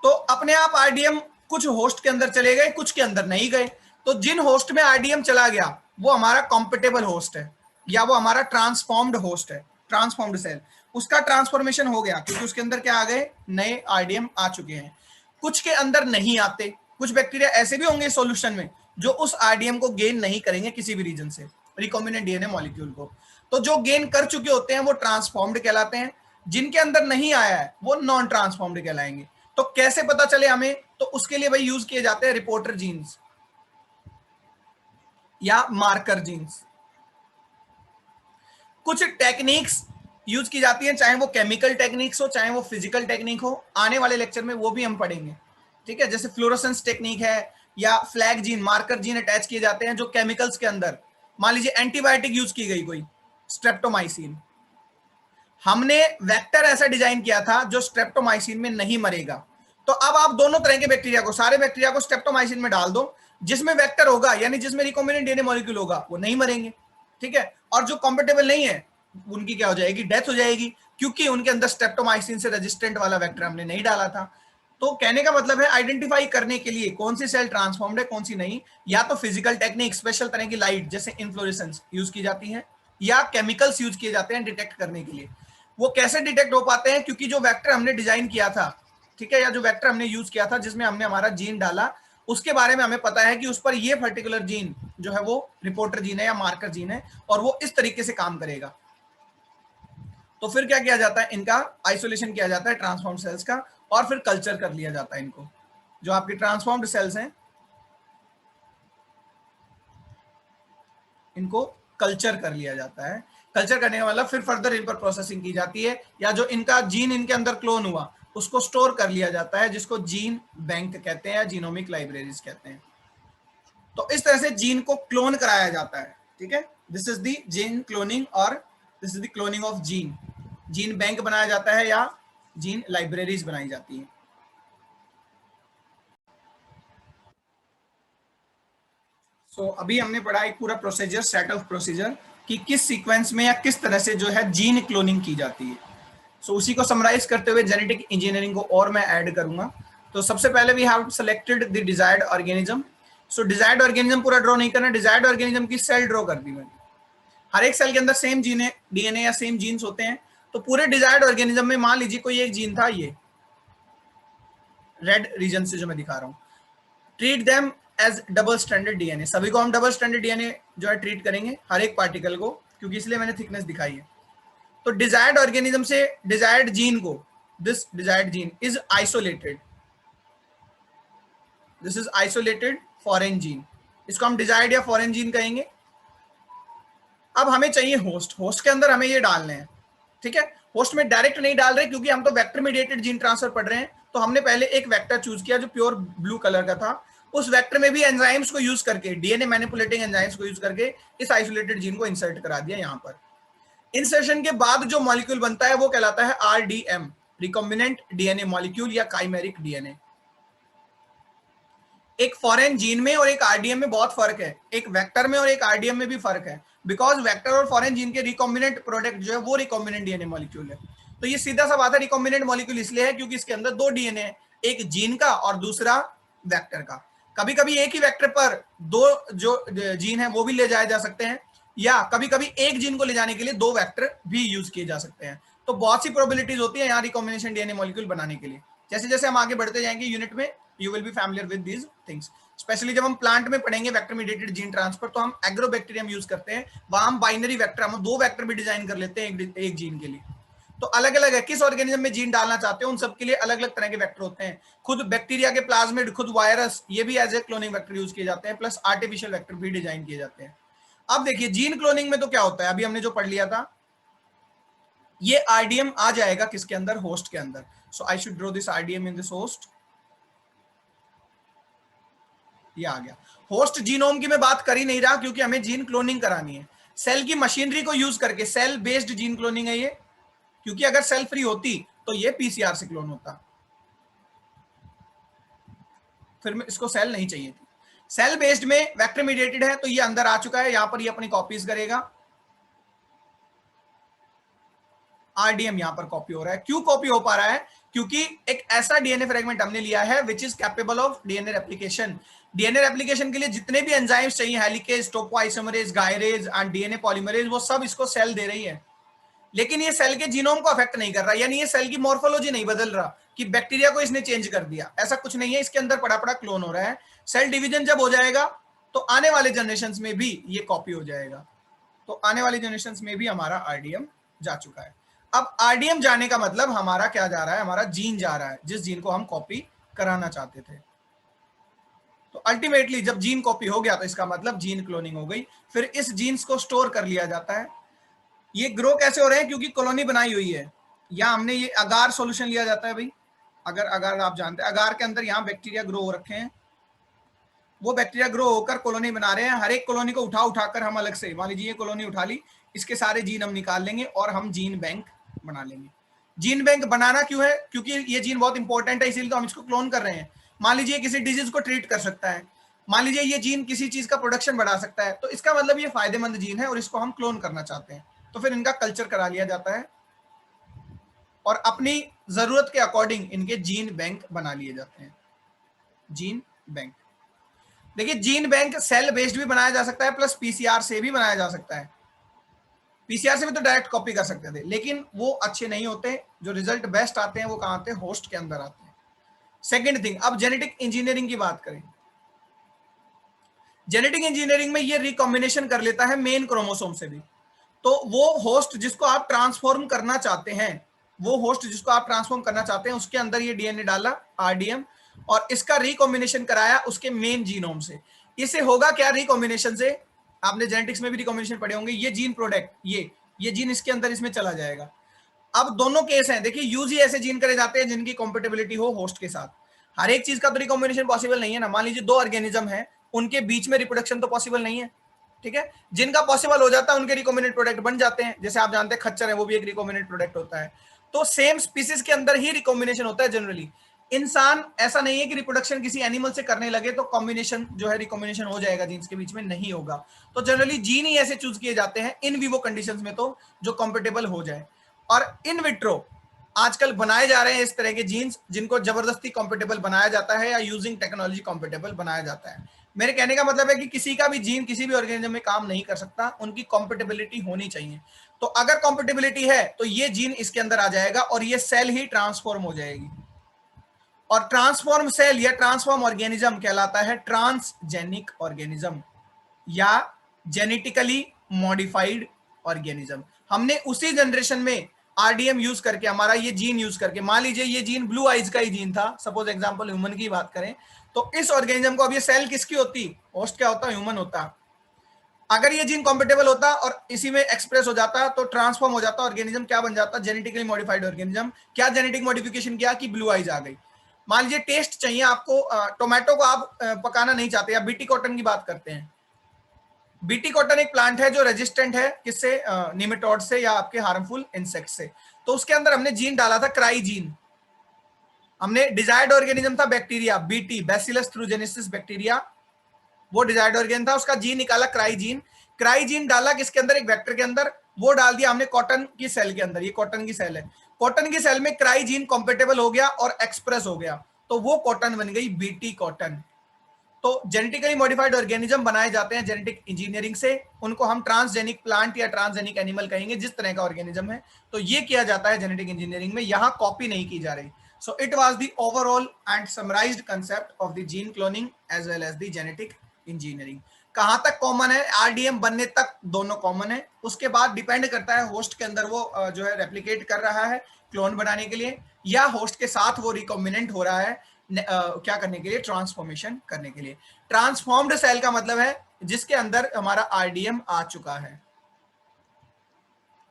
तो अपने आप आरडीएम कुछ होस्ट के अंदर चले गए, कुछ के अंदर नहीं गए। तो जिन होस्ट में आरडीएम चला गया वो हमारा कॉम्पेटेबल होस्ट है या वो हमारा ट्रांसफॉर्म्ड होस्ट है, ट्रांसफॉर्म्ड सेल। उसका ट्रांसफॉर्मेशन हो गया क्योंकि उसके अंदर क्या आ गए? नए आरडीएम आ चुके हैं। कुछ के अंदर नहीं आते, कुछ बैक्टीरिया ऐसे भी होंगे सॉल्यूशन में जो उस आरडीएम को गेन नहीं करेंगे किसी भी रीजन से, रिकॉम्बिनेंट डीएनए मॉलिक्यूल को। तो जो गेन कर चुके होते हैं वो ट्रांसफॉर्म्ड कहलाते हैं, जिनके अंदर नहीं आया है वो नॉन ट्रांसफॉर्म्ड कहलाएंगे। तो कैसे पता चले हमें? तो उसके लिए भाई यूज किए जाते हैं रिपोर्टर जीन्स। या मार्कर जीन्स। कुछ टेक्निक्स यूज की जाती हैं, चाहे वो केमिकल टेक्निक्स हो चाहे वो फिजिकल टेक्निक हो, आने वाले लेक्चर में वो भी हम पढ़ेंगे, ठीक है। जैसे फ्लोरोसेंस टेक्निक है, या flag gene, marker gene attach किए जाते हैं जो केमिकल्स के अंदर, मान लीजिए एंटीबायोटिक यूज की गई कोई, स्ट्रेप्टोमाइसिन, हमने वेक्टर ऐसा डिजाइन किया था जो स्ट्रेप्टोमाइसिन में नहीं मरेगा, तो अब आप दोनों तरह के बैक्टीरिया को, सारे बैक्टीरिया को स्ट्रेप्टोमाइसिन में डाल दो, जिसमें वेक्टर होगा यानी जिसमें रिकॉम्बिनेंट डीएनए मॉलिक्यूल होगा वो नहीं मरेंगे, ठीक है। और जो कॉम्पेटेबल नहीं है उनकी क्या हो जाएगी, डेथ हो जाएगी, क्योंकि उनके अंदर स्ट्रेप्टोमाइसिन से रेजिस्टेंट वाला वेक्टर हमने नहीं डाला था। तो कहने का मतलब है आइडेंटिफाई करने के लिए कौन सी सेल ट्रांसफॉर्म्ड है कौन सी नहीं, या तो फिजिकल टेक्निक, स्पेशल तरह की लाइट जैसे इन्फ्लोरेसेंस यूज की जाती है, या केमिकल्स यूज किए जाते हैं डिटेक्ट करने के लिए। वो कैसे डिटेक्ट हो पाते हैं, क्योंकि जो वेक्टर हमने डिजाइन किया था, ठीक है, या जो वेक्टर हमने यूज किया था जिसमें हमने हमारा जीन डाला, उसके बारे में हमें पता है कि उस पर ये पर्टिकुलर जीन जो है वो रिपोर्टर जीन है या मार्कर जीन है, और वो इस तरीके से काम करेगा। तो फिर क्या किया जाता है, इनका आइसोलेशन किया जाता है ट्रांसफॉर्म सेल्स का, और फिर कल्चर कर लिया जाता है इनको, जो आपकी ट्रांसफॉर्म्ड सेल्स हैं इनको कल्चर कर लिया जाता है। कल्चर करने का मतलब फिर फर्दर इन पर प्रोसेसिंग की जाती है, या जो इनका जीन इनके अंदर क्लोन हुआ उसको स्टोर कर लिया जाता है, जिसको जीन बैंक कहते हैं या जीनोमिक लाइब्रेरीज कहते हैं। तो इस तरह से जीन को क्लोन कराया जाता है, ठीक है। This is the gene cloning, और this is the cloning of gene. Gene bank बनाया जाता है या जीन लाइब्रेरीज बनाई जाती है। अभी हमने पढ़ा एक पूरा प्रोसीजर, सेट ऑफ प्रोसीजर, कि किस सीक्वेंस में या किस तरह से जो है जीन क्लोनिंग की जाती है। उसी को समराइज करते हुए जेनेटिक इंजीनियरिंग को और मैं ऐड करूंगा। तो सबसे पहले we have selected the desired organism. Desired organism पूरा ड्रॉ नहीं करना, डिजायर्ड ऑर्गेनिज्म की सेल ड्रॉ कर दी मैंने। हर एक सेल के अंदर सेम जीन है, डीएनए या सेम जीन्स होते हैं। तो पूरे डिजायर्ड ऑर्गेनिज्म में मान लीजिए कोई एक जीन था, ये रेड रीजन से जो मैं दिखा रहा हूं, treat them as double standard DNA. सभी को हम डबल स्टैंडर्ड डीएनए जो है ट्रीट करेंगे, हर एक पार्टिकल को, क्योंकि इसलिए मैंने थिकनेस दिखाई है। तो डिजायर्ड ऑर्गेनिज्म से डिजायर्ड जीन को, this desired gene is isolated, this is isolated foreign gene, इसको हम डिजायर्ड या फॉरेन जीन कहेंगे। अब हमें चाहिए होस्ट, होस्ट के अंदर हमें ये डालने हैं, ठीक है। होस्ट में डायरेक्ट नहीं डाल रहे क्योंकि हम तो वेक्टर मीडिएटेड जीन ट्रांसफर पढ़ रहे हैं, तो हमने पहले एक वेक्टर चूज किया जो प्योर ब्लू कलर का था। उस वेक्टर में भी एंजाइम्स को यूज करके, डीएनए मैनिपुलेटिंग एंजाइम्स को यूज करके इस आइसोलेटेड जीन को इंसर्ट करा दिया यहां पर। इंसर्शन के बाद जो मॉलिक्यूल बनता है वो कहलाता है आरडीएम, रिकॉम्बिनेंट डीएनए मॉलिक्यूल या काइमेरिक डीएनए। एक फॉरेन जीन में और एक आरडीएम में बहुत फर्क है, एक वेक्टर में और एक आरडीएम में भी फर्क है, बिकॉज वेक्टर और फॉरेन जीन के रिकॉम्बिनेंट प्रोडक्ट जो है वो रिकॉम्बिनेंट डीएनए मॉलिक्यूल है। तो ये सीधा सा बात है, रिकॉम्बिनेंट मॉलिक्यूल इसलिए है क्योंकि इसके अंदर दो डीएनए है, एक जीन का और दूसरा वेक्टर का। कभी कभी एक ही वेक्टर पर दो जो जीन है वो भी ले जाए जा सकते हैं, या कभी कभी एक जीन को ले जाने के लिए दो वेक्टर भी यूज किए जा सकते हैं। तो बहुत सी प्रोबेबिलिटीज होती है यहाँ रिकॉम्बिनेशन डीएनए मॉलिक्यूल बनाने के लिए। जैसे जैसे हम आगे बढ़ते जाएंगे यूनिट में, you will be familiar with these things. Specially जब हम प्लांट में पढ़ेंगे वेक्टर मीडिएटेड जीन ट्रांसफर, तो हम एग्रोबैक्टीरियम यूज करते हैं, वहां हम बाइनरी वेक्टर, हम दो वेक्टर भी डिजाइन कर लेते हैं एक जीन के लिए। तो अलग अलग है, किस ऑर्गेनिज्म में जीन डालना चाहते हो उन सबके लिए अलग अलग तरह के वेक्टर होते हैं। खुद बैक्टीरिया के प्लाज्मिड, खुद वायरस, ये भी as a cloning vector use किए जाते हैं, प्लस आर्टिफिशियल वेक्टर भी डिजाइन किए जाते हैं। अब देखिए जीन क्लोनिंग में तो क्या होता है, अभी हमने जो पढ़ लिया था, ये आरडीएम आ जाएगा किसके अंदर, होस्ट के अंदर। So I should draw this RDM in this host, ये आ गया। होस्ट जीनोम की मैं बात कर ही नहीं रहा क्योंकि हमें जीन क्लोनिंग करानी है, सेल की मशीनरी को यूज करके, सेल बेस्ड जीन क्लोनिंग है ये, क्योंकि अगर सेल फ्री होती तो ये पीसीआर से क्लोन होता, फिर इसको सेल नहीं चाहिए थी। सेल बेस्ड में वेक्टर मीडिएटेड है तो ये अंदर आ चुका है, यहां पर ये अपनी कॉपीज करेगा, आरडीएम यहां पर कॉपी हो रहा है। क्यों कॉपी हो पा रहा है, क्योंकि एक ऐसा डीएनए फ्रेगमेंट हमने लिया है which is capable of DNA replication. DNA replication के लिए जितने भी एंजाइम्स चाहिए, helicase, topoisomerase, gyrase and DNA polymerase, वो सब इसको सेल दे रही है, लेकिन ये सेल के जीनोम को अफेक्ट नहीं कर रहा, यानी ये सेल की मॉर्फोलॉजी नहीं बदल रहा कि बैक्टीरिया को इसने चेंज कर दिया, ऐसा कुछ नहीं है। इसके अंदर पड़ा पड़ा क्लोन हो रहा है। सेल डिवीजन जब हो जाएगा तो आने वाले जनरेशन में भी ये कॉपी हो जाएगा। तो आने वाली जनरेशन में भी हमारा आरडीएम जा चुका है। अब आरडीएम जाने का मतलब हमारा क्या जा रहा है, हमारा जीन जा रहा है, जिस जीन को हम कॉपी कराना चाहते थे। तो अल्टीमेटली जब जीन कॉपी हो गया तो इसका मतलब जीन क्लोनिंग हो गई। फिर इस जीन्स को स्टोर कर लिया जाता है। ये ग्रो कैसे हो रहे हैं? क्योंकि कॉलोनी बनाई हुई है। या हमने ये अगार सॉल्यूशन लिया जाता है भाई, अगर आप जानते हैं, अगार के अंदर यहाँ बैक्टीरिया ग्रो हो रखे हैं, वो बैक्टीरिया ग्रो होकर कॉलोनी बना रहे हैं। हर एक कॉलोनी को उठाकर हम अलग से, मान लीजिए ये कॉलोनी उठा ली, इसके सारे जीन हम निकाल लेंगे और हम जीन बैंक बना लेंगे। जीन बैंक बनाना क्यों है? क्योंकि ये जीन बहुत इंपॉर्टेंट है, इसीलिए तो हम इसको क्लोन कर रहे हैं। मान लीजिए किसी डिजीज को ट्रीट कर सकता है, मान लीजिए ये जीन किसी चीज का प्रोडक्शन बढ़ा सकता है, तो इसका मतलब ये फायदेमंद जीन है और इसको हम क्लोन करना चाहते हैं। तो फिर इनका कल्चर करा लिया जाता है और अपनी जरूरत के अकॉर्डिंग इनके जीन बैंक बना लिए जाते हैं। जीन बैंक, देखिए जीन बैंक सेल बेस्ड भी बनाया जा सकता है, प्लस पीसीआर से भी बनाया जा सकता है। पीसीआर से भी तो डायरेक्ट कॉपी कर सकते थे, लेकिन वो अच्छे नहीं होते। जो रिजल्ट बेस्ट आते हैं वो कहां आते हैं? होस्ट के अंदर आते हैं। सेकेंड थिंग, अब जेनेटिक इंजीनियरिंग की बात करें। जेनेटिक इंजीनियरिंग में ये रिकॉम्बिनेशन कर लेता है मेन क्रोमोसोम से भी। तो वो होस्ट जिसको आप ट्रांसफॉर्म करना चाहते हैं, उसके अंदर ये डीएनए डाला आरडीएम, और इसका रिकॉम्बिनेशन कराया उसके मेन जीनोम से। इसे होगा क्या रिकॉम्बिनेशन से? आपने जेनेटिक्स में भी रिकॉम्बिनेशन पढ़े होंगे। ये जीन प्रोडक्ट, ये जीन इसके अंदर इसमें चला जाएगा। अब दोनों केस हैं, देखिए यूज ही ऐसे जीन करे जाते हैं जिनकी कॉम्पेटेबिलिटी हो होस्ट के साथ। हर एक चीज का तो रिकॉम्बिनेशन पॉसिबल नहीं है ना। मान लीजिए दो ऑर्गेनिज्म है, उनके बीच में रिप्रोडक्शन तो पॉसिबल नहीं है, ठीक है। जिनका पॉसिबल हो जाता है उनके रिकॉम्बिनेंट प्रोडक्ट बन जाते हैं। जैसे आप जानते हैं खच्चर है, वो भी एक रिकॉम्बिनेंट प्रोडक्ट होता है। तो सेम स्पीसीज के अंदर ही रिकॉम्बिनेशन होता है जनरली। इंसान ऐसा नहीं है कि रिप्रोडक्शन किसी एनिमल से करने लगे तो कॉम्बिनेशन जो है रिकॉम्बिनेशन हो जाएगा जीन्स के बीच में, नहीं होगा। तो जनरली जीन ही ऐसे चूज किए जाते हैं इन विवो कंडीशंस में, तो जो कॉम्पेटेबल हो जाए। और इन विट्रो आजकल बनाए जा रहे हैं इस तरह के जीन्स जिनको जबरदस्ती कॉम्पेटेबल बनाया जाता है या यूजिंग टेक्नोलॉजी कॉम्पेटेबल बनाया जाता है। मेरे कहने का मतलब है कि किसी का भी जीन किसी भी ऑर्गेनिज्म में काम नहीं कर सकता, उनकी कॉम्पेटेबिलिटी होनी चाहिए। तो अगर कॉम्पेटेबिलिटी है तो ये जीन इसके अंदर आ जाएगा और ये सेल ही ट्रांसफॉर्म हो जाएगी। और ट्रांसफॉर्म सेल या ट्रांसफॉर्म ऑर्गेनिज्म कहलाता है ट्रांसजेनिक ऑर्गेनिज्म या जेनेटिकली मॉडिफाइड ऑर्गेनिज्म। हमने उसी जनरेशन में आरडीएम यूज करके, हमारा ये जीन यूज करके, मान लीजिए ये जीन ब्लू आइज का ही जीन था, सपोज एग्जांपल ह्यूमन की बात करें, तो इस ऑर्गेनिज्म को, अब ये सेल किसकी होती? होस्ट क्या होता? ह्यूमन होता। अगर ये जीन कॉम्पेटेबल होता और इसी में एक्सप्रेस हो जाता तो ट्रांसफॉर्म हो जाता ऑर्गेनिज्म, क्या बन जाता? Genetically modified organism. क्या जेनेटिक मॉडिफिकेशन किया कि ब्लू आइज आ गई। मान लीजिए टेस्ट चाहिए आपको, टोमेटो को आप पकाना नहीं चाहते, आप बीटी कॉटन की बात करते हैं। बीटी कॉटन एक प्लांट है जो रेजिस्टेंट है किससे? निमेटोड से या आपके हार्मफुल इंसेक्ट से। तो उसके अंदर हमने जीन डाला था क्राई जीन। हमने डिजायर्ड ऑर्गेनिज्म था बैक्टीरिया, बीटी बैसिलस थ्रूजेनेसिस बैक्टीरिया, वो डिजायर्ड ऑर्गेन था, उसका जीन निकाला क्राई जीन। क्राई जीन डाला किसके अंदर? एक वेक्टर के अंदर, वो डाल दिया हमने कॉटन की सेल के अंदर। ये कॉटन की सेल है, कॉटन की सेल में क्राई जीन कॉम्पेटेबल हो गया और एक्सप्रेस हो गया, तो वो कॉटन बन गई बीटी कॉटन। तो जेनेटिकली मॉडिफाइड ऑर्गेनिज्म बनाए जाते हैं जेनेटिक इंजीनियरिंग से, उनको हम ट्रांसजेनिक प्लांट या ट्रांसजेनिक एनिमल कहेंगे, जिस तरह का ऑर्गेनिज्म है। तो ये किया जाता है जेनेटिक इंजीनियरिंग में, यहां कॉपी नहीं की जा रही। So it was the overall and summarized concept of the gene cloning as well as the genetic engineering. कहां तक कॉमन है? आरडीएम बनने तक दोनों कॉमन है। उसके बाद डिपेंड करता है होस्ट के अंदर वो जो है रेप्लिकेट कर रहा है क्लोन बनाने के लिए, या होस्ट के साथ वो रिकॉम्बिनेंट हो रहा है क्या करने के लिए? ट्रांसफॉर्मेशन करने के लिए। ट्रांसफॉर्म्ड सेल का मतलब है जिसके अंदर हमारा आरडीएम आ चुका है,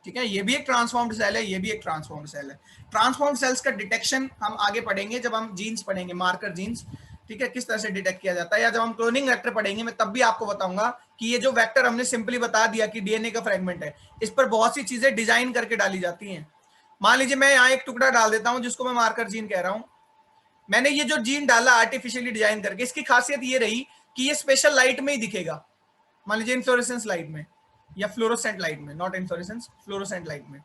ठीक है। ये भी एक ट्रांसफॉर्म्ड सेल है, ये भी एक ट्रांसफॉर्म्ड सेल है। ट्रांसफॉर्म्ड सेल्स का डिटेक्शन हम आगे पढ़ेंगे जब हम जीन्स पढ़ेंगे, मार्कर जीन्स, ठीक है, किस तरह से डिटेक्ट किया जाता है। या जब हम क्लोनिंग वेक्टर पढ़ेंगे मैं तब भी आपको बताऊंगा कि ये जो वेक्टर हमने सिंपली बता दिया कि डीएनए का फ्रेगमेंट है, इस पर बहुत सी चीजें डिजाइन करके डाली जाती हैं। मान लीजिए मैं यहाँ एक टुकड़ा डाल देता हूं जिसको मैं मार्कर जीन कह रहा हूं। मैंने ये जो जीन डाला आर्टिफिशियली डिजाइन करके, इसकी खासियत ये रही कि ये स्पेशल लाइट में ही दिखेगा। मान लीजिए इन्फ्लोरेसेंस लाइट में या फ्लोरोसेंट लाइट में, नॉट इन्फ्लोरेसेंस, फ्लोरोसेंट लाइट में।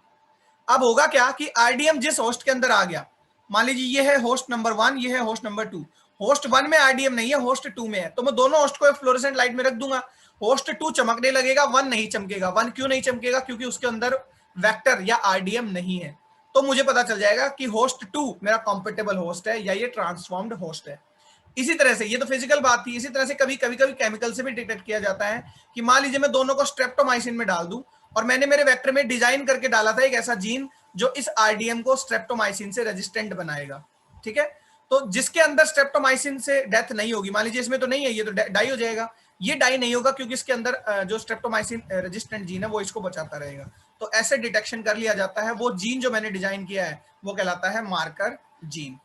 अब होगा क्या कि आरडीएम जिस होस्ट के अंदर आ गया, मान लीजिए ये है होस्ट नंबर 1, ये है होस्ट नंबर 2। होस्ट 1 में आरडीएम नहीं है, होस्ट 2 में है, तो मैं दोनों होस्ट को फ्लोरोसेंट लाइट में रख दूंगा। होस्ट 2 चमकने लगेगा, 1 नहीं चमकेगा। 1 क्यों नहीं चमकेगा? क्योंकि उसके अंदर वेक्टर या आरडीएम नहीं है। तो मुझे पता चल जाएगा कि होस्ट 2 मेरा कॉम्पेटेबल होस्ट है या ये ट्रांसफॉर्म्ड होस्ट है। इसी तरह से, ये तो फिजिकल बात थी, इसी तरह से कभी कभी केमिकल से भी डिटेक्ट किया जाता है कि मान लीजिए मैं दोनों को स्ट्रेप्टोमाइसिन में डाल दूं और मैंने मेरे वेक्टर में डिजाइन करके डाला था एक ऐसा जीन जो इस आरडीएम को स्ट्रेप्टोमाइसिन से रेजिस्टेंट बनाएगा, ठीक है। तो जिसके अंदर स्ट्रेप्टोमाइसिन से डेथ नहीं होगी, मान लीजिए इसमें तो नहीं है, ये तो डाई हो जाएगा, ये डाई नहीं होगा क्योंकि इसके अंदर जो स्ट्रेप्टोमाइसिन रेजिस्टेंट जीन है वो इसको बचाता रहेगा। तो ऐसे डिटेक्शन कर लिया जाता है। वो जीन जो मैंने डिजाइन किया है वो कहलाता है मार्कर जीन।